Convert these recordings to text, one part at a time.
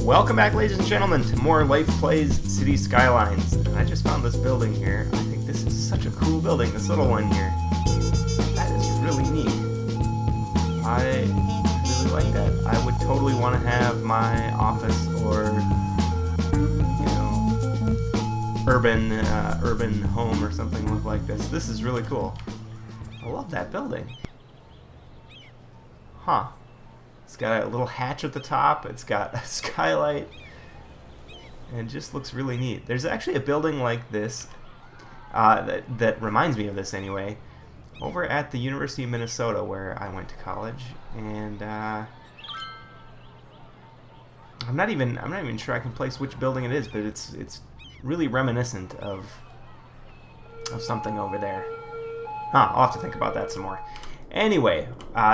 Welcome back, ladies and gentlemen, to more Leif Plays City Skylines. I just found this building here. I think this is such a cool building, this little one here. That is really neat. I really like that. I would totally want to have my office or, you know, urban home or something look like this. This is really cool. I love that building. Huh. It's got a little hatch at the top. It's got a skylight. And it just looks really neat. There's actually a building like this that reminds me of this anyway, over at the University of Minnesota where I went to college. And I'm not even sure I can place which building it is, but it's really reminiscent of something over there. I'll have to think about that some more. Anyway,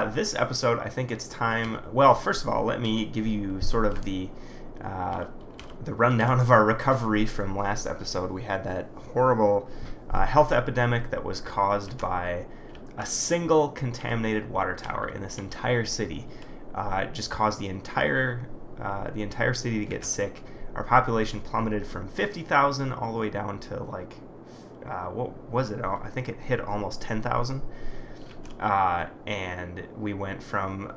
this episode, I think it's time... Well, first of all, let me give you sort of the rundown of our recovery from last episode. We had that horrible health epidemic that was caused by a single contaminated water tower in this entire city. It just caused the entire city to get sick. Our population plummeted from 50,000 all the way down to, like, what was it? I think it hit almost 10,000. And we went from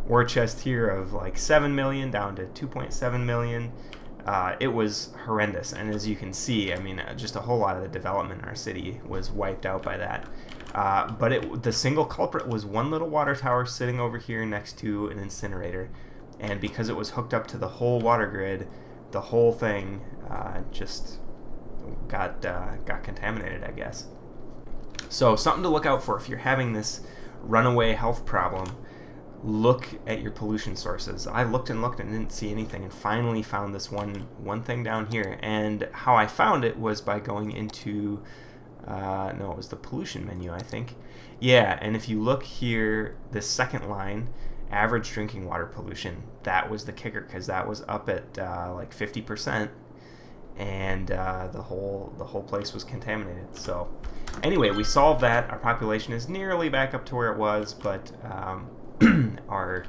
war chest here of like 7 million down to 2.7 million. It was horrendous, and as you can see, I mean, just a whole lot of the development in our city was wiped out by that. But the single culprit was one little water tower sitting over here next to an incinerator, and because it was hooked up to the whole water grid, the whole thing just got contaminated, I guess. So something to look out for if you're having this runaway health problem. Look at your pollution sources. I looked and looked and didn't see anything, and finally found this one thing down here. And how I found it was by going into no, it was the pollution menu, I think. Yeah, and if you look here, this second line, average drinking water pollution, that was the kicker, because that was up at like 50%, and the whole place was contaminated. So anyway, we solved that. Our population is nearly back up to where it was, but our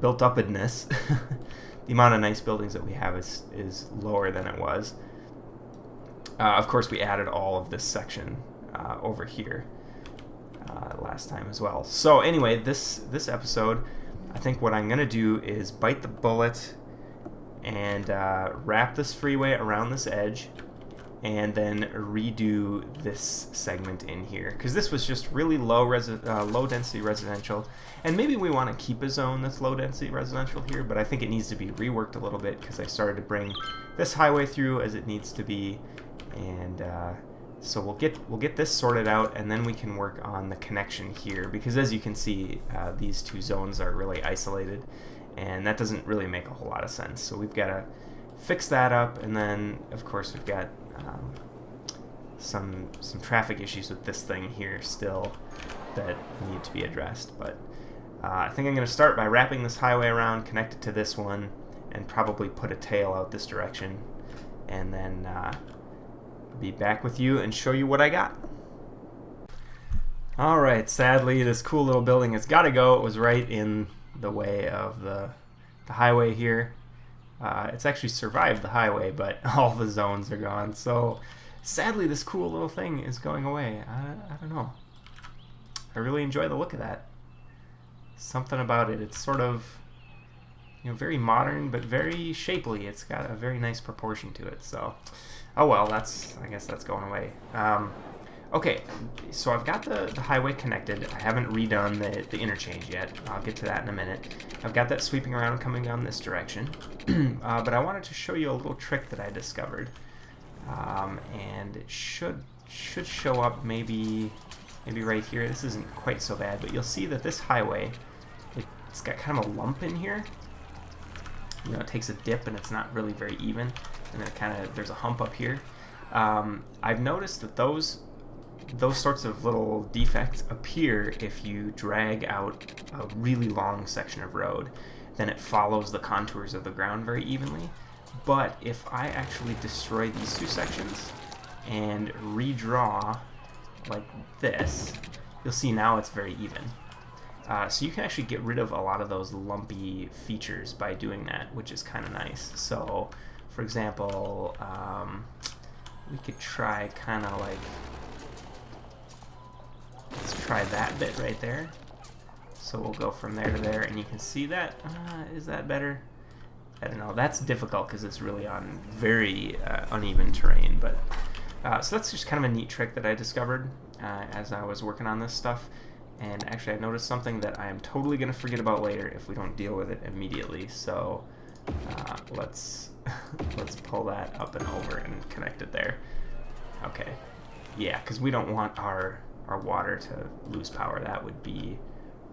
built-upness, the amount of nice buildings that we have is lower than it was. Of course, we added all of this section over here last time as well. So anyway, this episode, I think what I'm going to do is bite the bullet and wrap this freeway around this edge, and then redo this segment in here, because this was just really low density residential, and maybe we want to keep a zone that's low density residential here, but I think it needs to be reworked a little bit, because I started to bring this highway through as it needs to be, and so we'll get this sorted out, and then we can work on the connection here, because as you can see, these two zones are really isolated, and that doesn't really make a whole lot of sense. So we've got to fix that up, and then of course we've got some traffic issues with this thing here still that need to be addressed. But I think I'm going to start by wrapping this highway around, connect it to this one, and probably put a tail out this direction, and then be back with you and show you what I got. Alright, sadly this cool little building has got to go. It was right in the way of the highway here. It's actually survived the highway, but all the zones are gone. So sadly this cool little thing is going away. I don't know. I really enjoy the look of that. Something about it. It's sort of, you know, very modern but very shapely. It's got a very nice proportion to it. So oh well, I guess that's going away. Okay, so I've got the highway connected. I haven't redone the interchange yet. I'll get to that in a minute. I've got that sweeping around and coming down this direction. But I wanted to show you a little trick that I discovered. And it should show up maybe right here. This isn't quite so bad, but you'll see that this highway, it's got kind of a lump in here. You know, it takes a dip and it's not really very even. And then there's a hump up here. I've noticed that those sorts of little defects appear if you drag out a really long section of road. Then it follows the contours of the ground very evenly. But if I actually destroy these two sections and redraw like this, you'll see now it's very even. So you can actually get rid of a lot of those lumpy features by doing that, which is kind of nice. So, for example, we could try kind of like, let's try that bit right there. So we'll go from there to there, and you can see that. Is that better? I don't know. That's difficult because it's really on very uneven terrain. But so that's just kind of a neat trick that I discovered as I was working on this stuff. And actually, I noticed something that I am totally going to forget about later if we don't deal with it immediately. So let's pull that up and over and connect it there. Okay. Yeah, because we don't want our water to lose power. That would be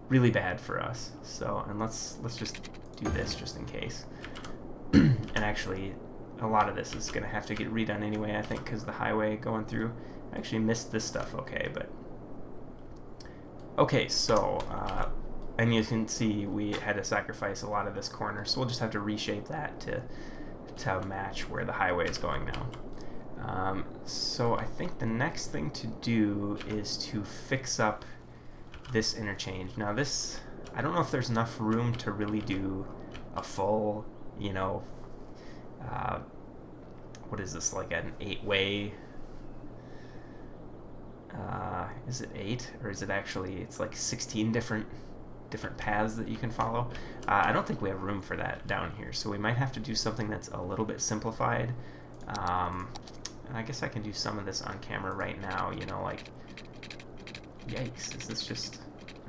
really bad for us. So, and let's just do this just in case. And actually, a lot of this is going to have to get redone anyway, I think, because the highway going through. I actually missed this stuff, okay, but... Okay, so, and you can see we had to sacrifice a lot of this corner, so we'll just have to reshape that to match where the highway is going now. So I think the next thing to do is to fix up this interchange. Now this, I don't know if there's enough room to really do a full, you know, what is this, like an 8-way? Is it 8, or is it actually, it's like 16 different paths that you can follow? I don't think we have room for that down here, so we might have to do something that's a little bit simplified. And I guess I can do some of this on camera right now, you know, like, yikes, is this just,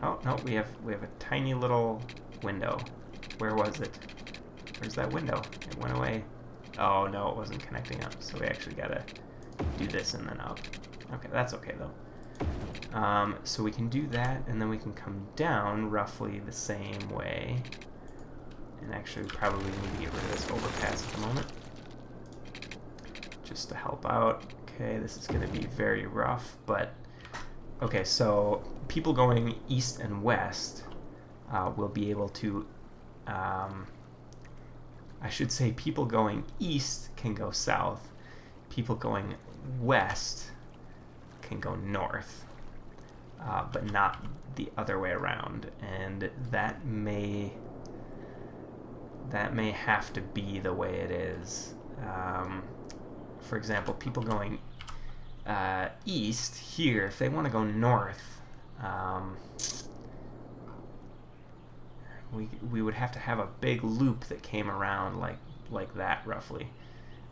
oh, no, we have a tiny little window. Where was it? Where's that window? It went away. Oh, no, it wasn't connecting up, so we actually gotta do this and then up. Okay, that's okay though. So we can do that, and then we can come down roughly the same way. And actually, we probably need to get rid of this overpass at the moment, just to help out. Okay, this is going to be very rough, but okay. So people going east and west will be able to. I should say, people going east can go south. People going west can go north, but not the other way around, and that may have to be the way it is. For example, people going east here, if they want to go north, we would have to have a big loop that came around like that roughly.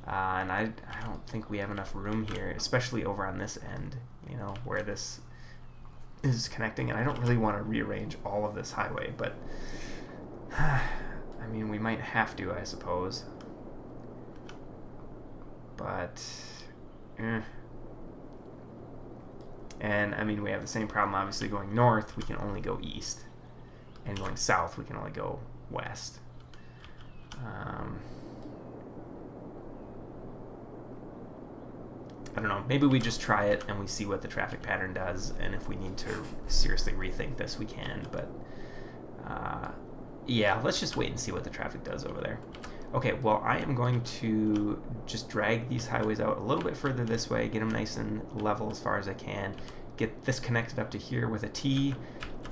And I don't think we have enough room here, especially over on this end, you know, where this is connecting. And I don't really want to rearrange all of this highway, but I mean, we might have to, I suppose. But, And, I mean, we have the same problem, obviously. Going north, we can only go east. And going south, we can only go west. I don't know, maybe we just try it and we see what the traffic pattern does, and if we need to seriously rethink this, we can, but yeah, let's just wait and see what the traffic does over there. Okay, well, I am going to just drag these highways out a little bit further this way, get them nice and level as far as I can, get this connected up to here with a T,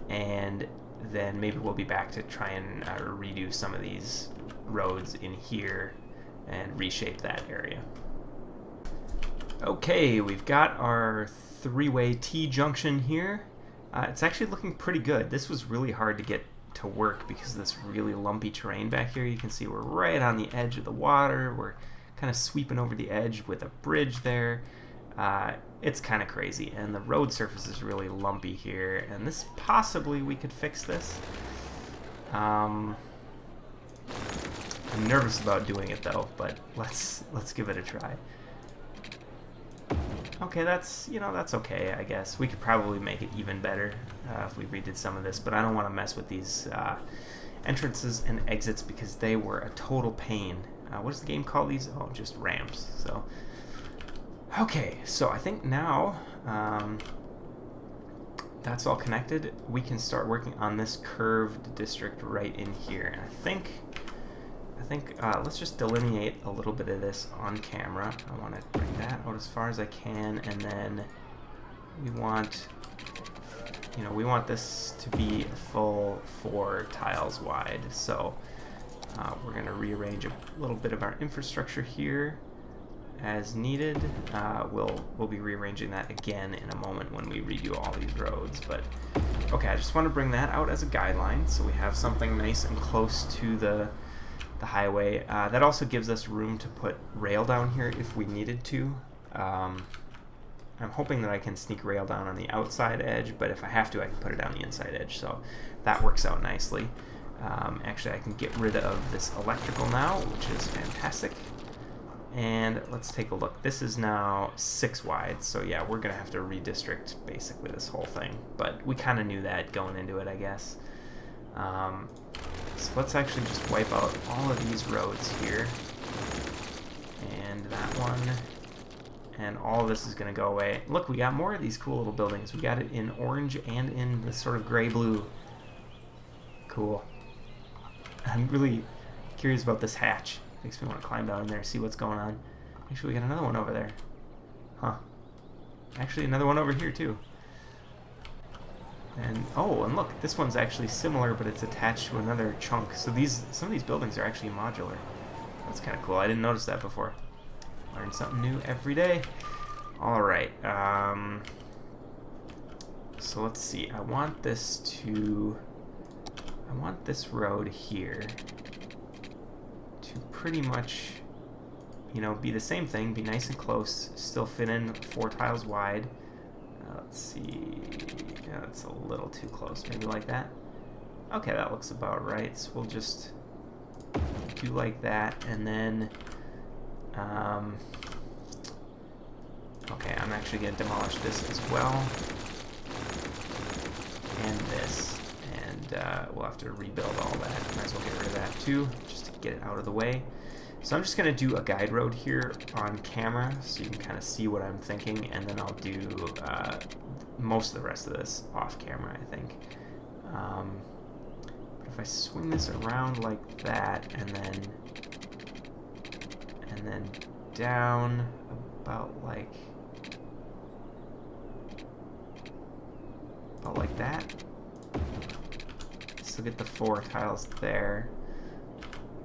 and then maybe we'll be back to try and redo some of these roads in here and reshape that area. Okay, we've got our three-way T-junction here. It's actually looking pretty good. This was really hard to get to work because of this really lumpy terrain back here. You can see we're right on the edge of the water. We're kind of sweeping over the edge with a bridge there. It's kind of crazy, and the road surface is really lumpy here, and this possibly we could fix this. I'm nervous about doing it though, but let's give it a try. Okay, that's, you know, that's okay, I guess. We could probably make it even better if we redid some of this, but I don't want to mess with these entrances and exits because they were a total pain. What does the game call these? Oh, just ramps. So, okay, so I think now that's all connected. We can start working on this curved district right in here, and I think let's just delineate a little bit of this on camera. I want to bring that out as far as I can, and then we want you know, we want this to be a full 4 tiles wide. So we're going to rearrange a little bit of our infrastructure here as needed. We'll be rearranging that again in a moment when we redo all these roads. But okay, I just want to bring that out as a guideline so we have something nice and close to the highway. That also gives us room to put rail down here if we needed to. I'm hoping that I can sneak rail down on the outside edge, but if I have to, I can put it down the inside edge, so that works out nicely. Actually, I can get rid of this electrical now, which is fantastic. And let's take a look. This is now 6 wide, so yeah, we're going to have to redistrict basically this whole thing, but we kind of knew that going into it, I guess. So let's actually just wipe out all of these roads here. And that one. And all of this is going to go away. Look, we got more of these cool little buildings. We got it in orange and in this sort of gray-blue. Cool. I'm really curious about this hatch. Makes me want to climb down in there, see what's going on. Actually, we got another one over there. Huh. Actually, another one over here, too. And, oh, and look, this one's actually similar, but it's attached to another chunk. So some of these buildings are actually modular. That's kind of cool. I didn't notice that before. Learn something new every day. All right. So let's see. I want this road here to pretty much, you know, be the same thing, be nice and close, still fit in 4 tiles wide. Let's see. Yeah, that's a little too close. Maybe like that. Okay, that looks about right. So we'll just do like that, and then. Okay, I'm actually going to demolish this as well, and this, and we'll have to rebuild all that. Might as well get rid of that too, just to get it out of the way. So I'm just going to do a guide road here on camera, so you can kind of see what I'm thinking, and then I'll do most of the rest of this off camera, I think. But if I swing this around like that, and then down about like that. So get the 4 tiles there.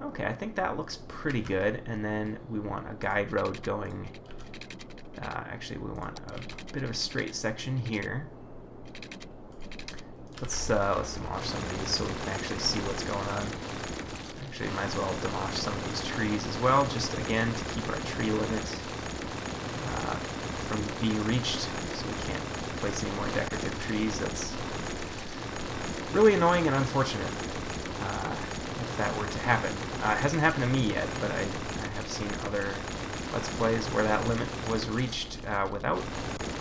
Okay, I think that looks pretty good. And then we want a guide road going. Actually, we want a bit of a straight section here. Let's demolish some of these so we can actually see what's going on. Actually, might as well demolish some of these trees as well, just again to keep our tree limit from being reached, so we can't place any more decorative trees. That's really annoying and unfortunate if that were to happen. It hasn't happened to me yet, but I have seen other Let's Plays where that limit was reached without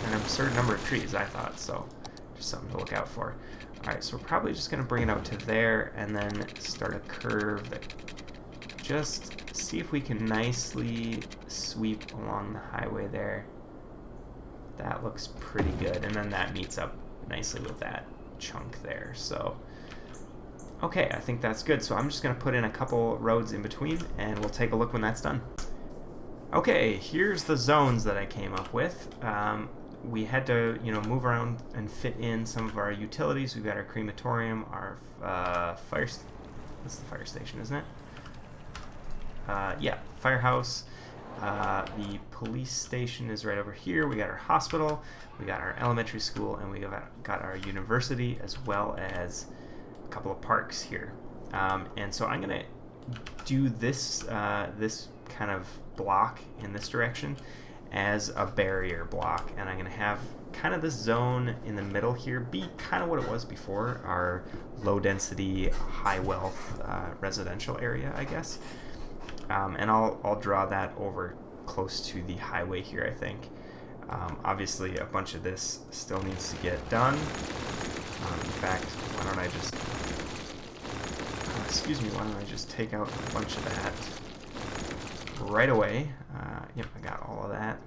an absurd number of trees, I thought, so just something to look out for. Alright, so we're probably just going to bring it out to there and then start a curve that just see if we can nicely sweep along the highway there. That looks pretty good, and then that meets up nicely with that chunk there. So, okay, I think that's good. So I'm just going to put in a couple roads in between, and we'll take a look when that's done. Okay, here's the zones that I came up with. We had to, you know, move around and fit in some of our utilities. We've got our crematorium, our that's the fire station, isn't it? Yeah, firehouse. The police station is right over here. We got our hospital, we got our elementary school, and we got our university, as well as a couple of parks here. And so I'm going to do this this kind of block in this direction as a barrier block, and I'm going to have kind of this zone in the middle here be kind of what it was before, our low density, high wealth residential area, I guess. And I'll draw that over close to the highway here, I think. Obviously, a bunch of this still needs to get done. In fact, why don't I just... excuse me, why don't I just take out a bunch of that right away. Yep, I got all of that.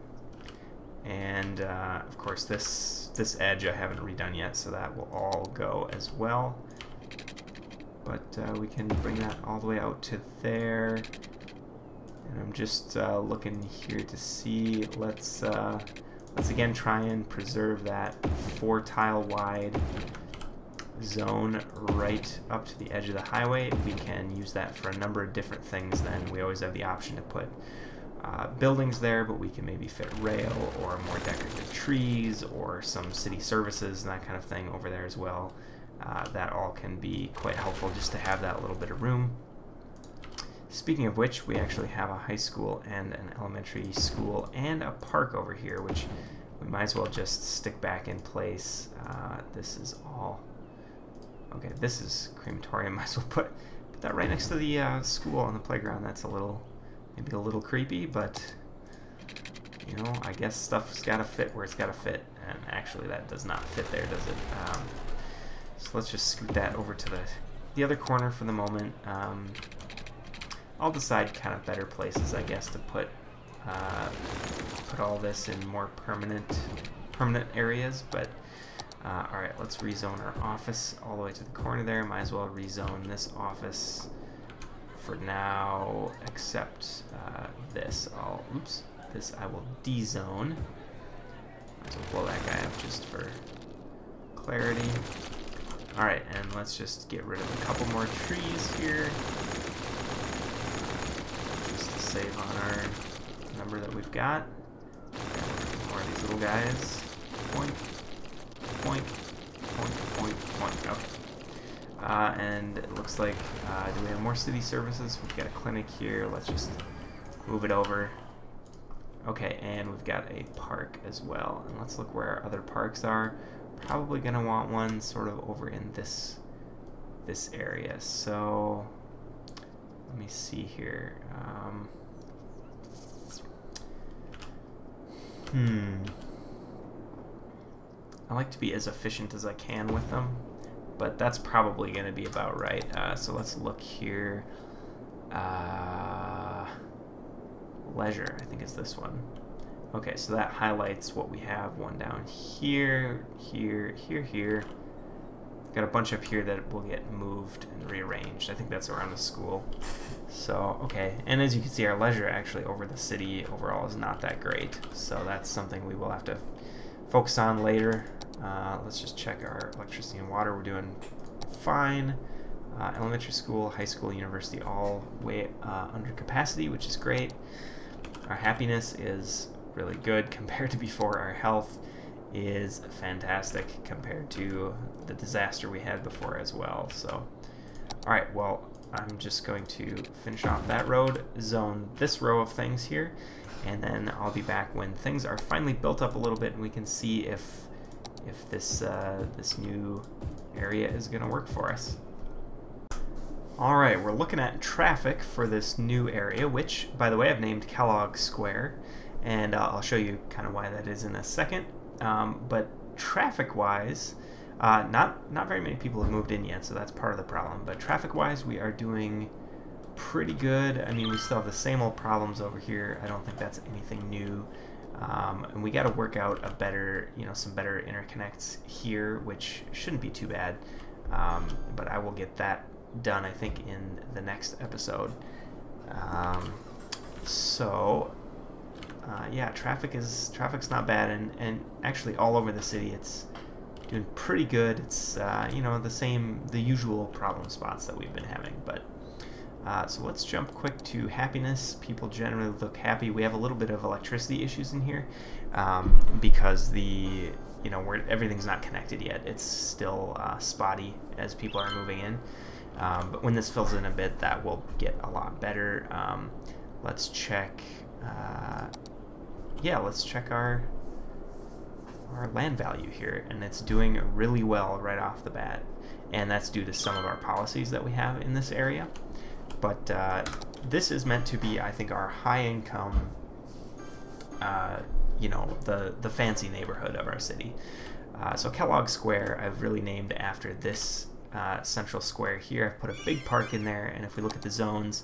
And, of course, this edge I haven't redone yet, so that will all go as well. But we can bring that all the way out to there. And I'm just looking here to see, let's let's again try and preserve that 4 tile wide zone right up to the edge of the highway. We can use that for a number of different things then. We always have the option to put buildings there, but we can maybe fit rail or more decorative trees or some city services and that kind of thing over there as well. That all can be quite helpful just to have that little bit of room. Speaking of which, we actually have a high school and an elementary school and a park over here, which we might as well just stick back in place. This is all... Okay, this is crematorium. Might as well put that right next to the school on the playground. That's maybe a little creepy, but you know, I guess stuff's gotta fit where it's gotta fit. And actually, that does not fit there, does it? So let's just scoot that over to the other corner for the moment. I'll decide kind of better places, I guess, to put all this in more permanent areas. But all right, let's rezone our office all the way to the corner there. Might as well rezone this office for now, except this. This I will dezone. Might as well blow that guy up just for clarity. All right, and let's just get rid of a couple more trees here. Save on our number that we've got. More of these little guys. Point, point, point, point, point. Okay. And it looks like, do we have more city services? We've got a clinic here. Let's just move it over. Okay, and we've got a park as well. And let's look where our other parks are. Probably gonna want one sort of over in this area. So let me see here. I like to be as efficient as I can with them, but that's probably going to be about right. So let's look here. Leisure, I think is this one. Okay, so that highlights what we have. One down here, here, here, here. Got a bunch up here that will get moved and rearranged. I think that's around the school. So, okay. And as you can see, our leisure actually over the city overall is not that great. So that's something we will have to focus on later. Let's just check our electricity and water. We're doing fine. Elementary school, high school, university, all way under capacity, which is great. Our happiness is really good compared to before. Our health is fantastic compared to the disaster we had before as well. So, alright, well, I'm just going to finish off that road, zone this row of things here, and then I'll be back when things are finally built up a little bit and we can see if this this new area is going to work for us. Alright, we're looking at traffic for this new area, which, by the way, I've named Kellogg Square, and I'll show you kind of why that is in a second. But traffic-wise, not very many people have moved in yet, so that's part of the problem. But traffic-wise, we are doing pretty good. I mean, we still have the same old problems over here. I don't think that's anything new. And we got to work out a better, some better interconnects here, which shouldn't be too bad. But I will get that done, I think, in the next episode. Yeah, traffic's not bad, and actually all over the city it's doing pretty good. It's the usual problem spots that we've been having. But so let's jump quick to happiness. People generally look happy. We have a little bit of electricity issues in here because everything's not connected yet. It's still spotty as people are moving in. But when this fills in a bit, that will get a lot better. Let's check. Let's check our land value here, and it's doing really well right off the bat, and that's due to some of our policies that we have in this area. But this is meant to be, I think, our high income, the fancy neighborhood of our city. So Kellogg Square, I've really named after this central square here. I've put a big park in there, and if we look at the zones,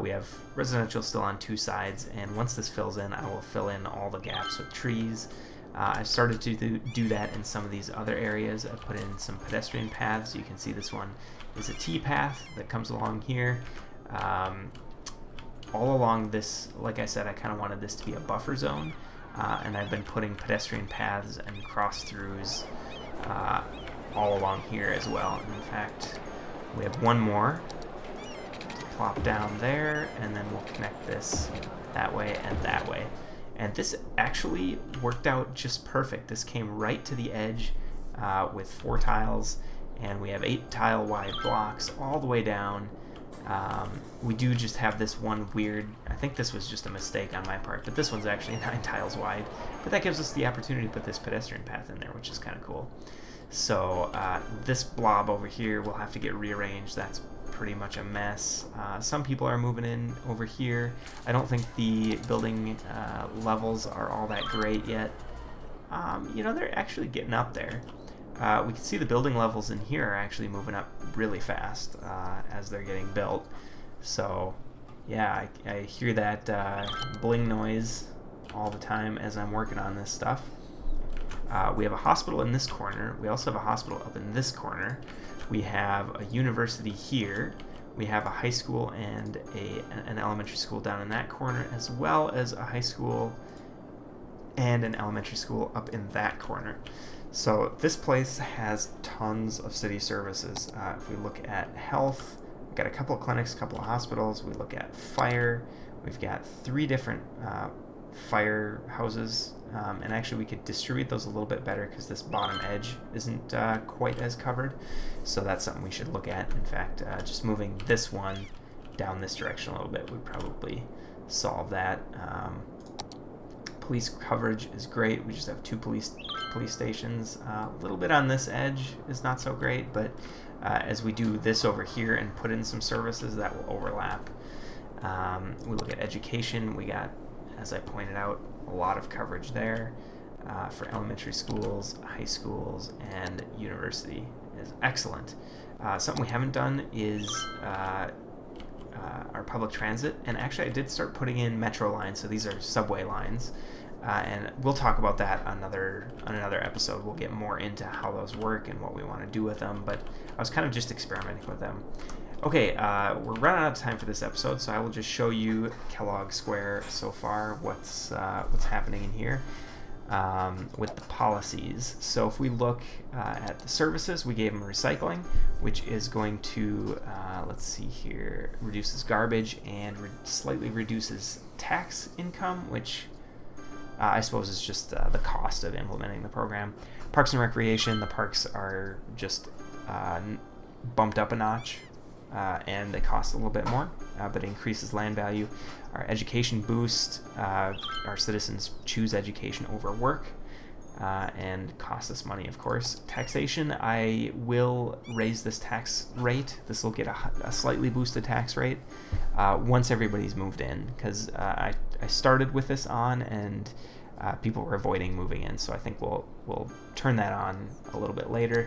we have residential still on 2 sides, and once this fills in, I will fill in all the gaps with trees. I've started to do that in some of these other areas. I've put in some pedestrian paths. You can see this one is a T-path that comes along here. All along this, like I said, I kind of wanted this to be a buffer zone. and I've been putting pedestrian paths and cross-throughs all along here as well. And in fact, we have one more to plop down there, and then we'll connect this that way and that way. And this actually worked out just perfect. This came right to the edge with 4 tiles, and we have 8 tile wide blocks all the way down. We do just have this one weird, I think this was just a mistake on my part, but this one's actually 9 tiles wide. But that gives us the opportunity to put this pedestrian path in there, which is kind of cool. So this blob over here will have to get rearranged. That's pretty much a mess. Some people are moving in over here. I don't think the building levels are all that great yet. You know, they're actually getting up there. We can see the building levels in here are actually moving up really fast as they're getting built. So yeah, I hear that bling noise all the time as I'm working on this stuff. We have a hospital in this corner. We also have a hospital up in this corner. We have a university here. We have a high school and an elementary school down in that corner, as well as a high school and an elementary school up in that corner. So this place has tons of city services. If we look at health, we've got a couple of clinics, a couple of hospitals. We look at fire. We've got 3 different fire houses. And actually we could distribute those a little bit better because this bottom edge isn't quite as covered. So that's something we should look at. In fact, just moving this one down this direction a little bit would probably solve that. Police coverage is great. We just have 2 police stations. A little bit on this edge is not so great, but as we do this over here and put in some services, that will overlap. We look at education. We got, as I pointed out, a lot of coverage there for elementary schools, high schools, and university is excellent. Something we haven't done is our public transit, and actually I did start putting in metro lines, so these are subway lines, and we'll talk about that on another episode. We'll get more into how those work and what we want to do with them, but I was kind of just experimenting with them. Okay, we're running out of time for this episode, so I will just show you Kellogg Square so far, what's happening in here with the policies. So if we look at the services, we gave them recycling, which is going to, let's see here, reduces garbage and slightly reduces tax income, which I suppose is just the cost of implementing the program. Parks and Recreation, the parks are just bumped up a notch. And they cost a little bit more, but it increases land value. Our education boost, our citizens choose education over work, and costs us money, of course. Taxation, I will raise this tax rate. This will get a slightly boosted tax rate once everybody's moved in, because I started with this on, and people were avoiding moving in, so I think we'll turn that on a little bit later.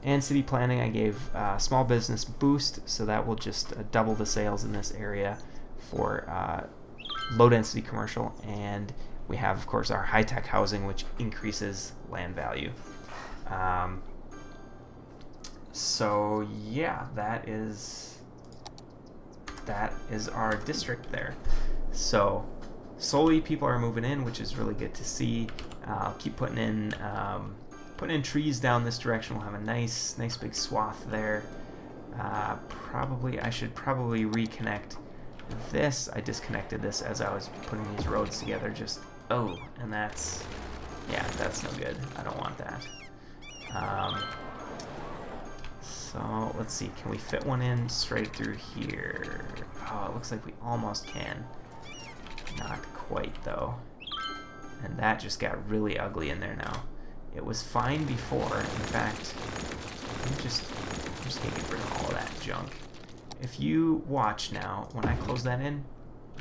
And city planning, I gave small business boost, so that will just double the sales in this area for low density commercial. And we have, of course, our high-tech housing, which increases land value. So yeah, that is our district there. So slowly people are moving in, which is really good to see. I'll keep putting in trees down this direction. We'll have a nice big swath there. I should probably reconnect this. I disconnected this as I was putting these roads together. And that's no good. I don't want that. So let's see, can we fit one in straight through here? Oh, it looks like we almost can. Not quite though. And that just got really ugly in there now. It was fine before. In fact, I'm just gonna get rid of all of that junk. If you watch now, when I close that in,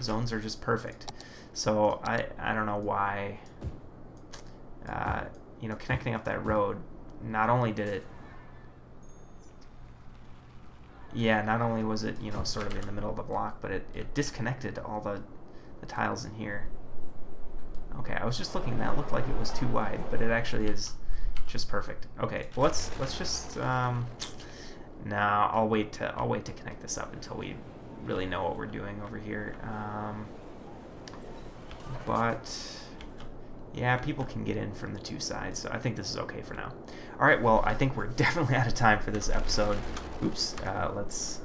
zones are just perfect. So I don't know why, connecting up that road, not only was it, sort of in the middle of the block, but it disconnected all the tiles in here. Okay, I was just looking, that looked like it was too wide, but it actually is just perfect. Okay, well, let's just now I'll wait to connect this up until we really know what we're doing over here. But Yeah, people can get in from the two sides, so I think this is okay for now. Alright, well, I think we're definitely out of time for this episode. Oops, let's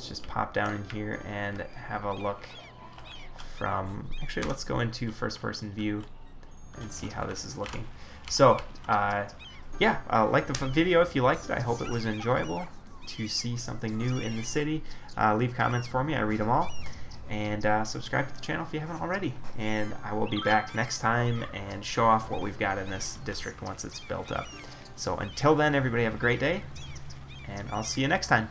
just pop down in here and have a look from... Actually, let's go into first-person view and see how this is looking. So, yeah, like the video if you liked it. I hope it was enjoyable to see something new in the city. Leave comments for me. I read them all. And subscribe to the channel if you haven't already. And I will be back next time and show off what we've got in this district once it's built up. So until then, everybody have a great day, and I'll see you next time.